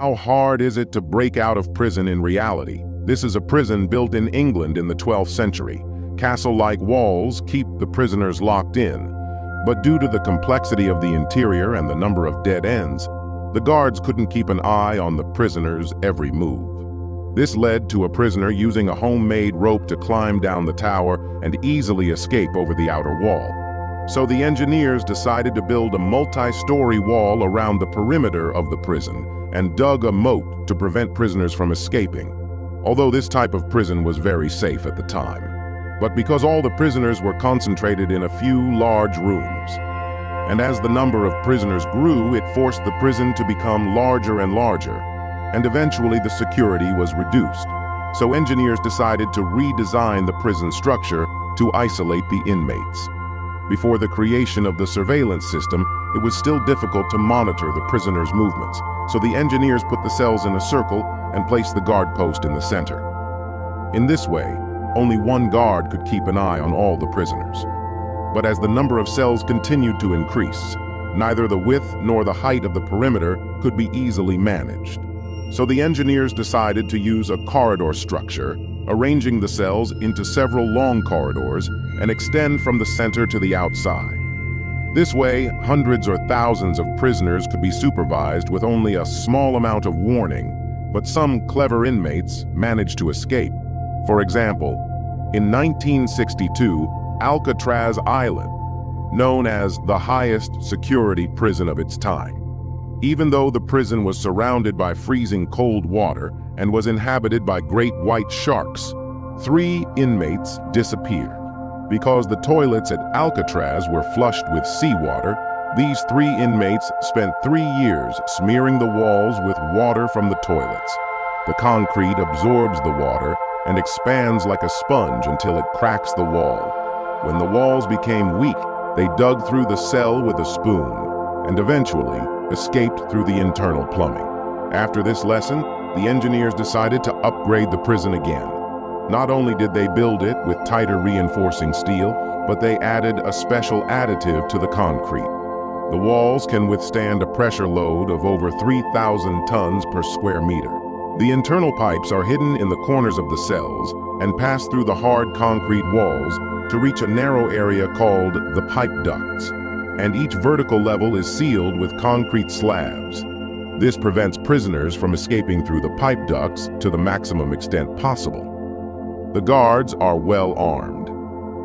How hard is it to break out of prison in reality? This is a prison built in England in the 12th century. Castle-like walls keep the prisoners locked in, but due to the complexity of the interior and the number of dead ends, the guards couldn't keep an eye on the prisoners' every move. This led to a prisoner using a homemade rope to climb down the tower and easily escape over the outer wall. So the engineers decided to build a multi-story wall around the perimeter of the prison and dug a moat to prevent prisoners from escaping, although this type of prison was very safe at the time. But because all the prisoners were concentrated in a few large rooms, and as the number of prisoners grew, it forced the prison to become larger and larger, and eventually the security was reduced. So engineers decided to redesign the prison structure to isolate the inmates. Before the creation of the surveillance system, it was still difficult to monitor the prisoners' movements, so the engineers put the cells in a circle and placed the guard post in the center. In this way, only one guard could keep an eye on all the prisoners. But as the number of cells continued to increase, neither the width nor the height of the perimeter could be easily managed. So the engineers decided to use a corridor structure, arranging the cells into several long corridors and extend from the center to the outside. This way, hundreds or thousands of prisoners could be supervised with only a small amount of warning, but some clever inmates managed to escape. For example, in 1962, Alcatraz Island, known as the highest security prison of its time. Even though the prison was surrounded by freezing cold water and was inhabited by great white sharks, 3 inmates disappeared. Because the toilets at Alcatraz were flushed with seawater, these 3 inmates spent 3 years smearing the walls with water from the toilets. The concrete absorbs the water and expands like a sponge until it cracks the wall. When the walls became weak, they dug through the cell with a spoon and eventually escaped through the internal plumbing. After this lesson, the engineers decided to upgrade the prison again. Not only did they build it with tighter reinforcing steel, but they added a special additive to the concrete. The walls can withstand a pressure load of over 3,000 tons per square meter. The internal pipes are hidden in the corners of the cells and pass through the hard concrete walls to reach a narrow area called the pipe ducts, and each vertical level is sealed with concrete slabs. This prevents prisoners from escaping through the pipe ducts to the maximum extent possible. The guards are well armed.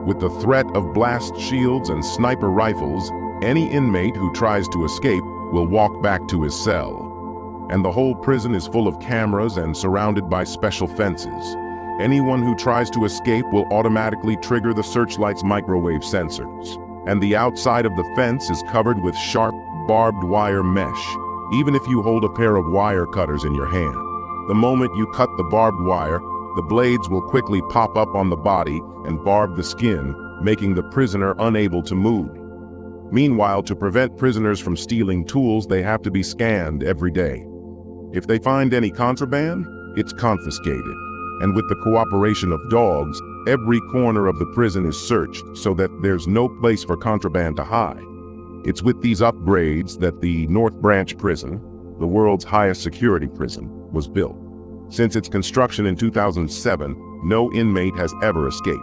With the threat of blast shields and sniper rifles, any inmate who tries to escape will walk back to his cell. And the whole prison is full of cameras and surrounded by special fences. Anyone who tries to escape will automatically trigger the searchlight's microwave sensors. And the outside of the fence is covered with sharp, barbed wire mesh, even if you hold a pair of wire cutters in your hand. The moment you cut the barbed wire, the blades will quickly pop up on the body and barb the skin, making the prisoner unable to move. Meanwhile, to prevent prisoners from stealing tools, they have to be scanned every day. If they find any contraband, it's confiscated. And with the cooperation of dogs, every corner of the prison is searched so that there's no place for contraband to hide. It's with these upgrades that the North Branch Prison, the world's highest security prison, was built. Since its construction in 2007, no inmate has ever escaped.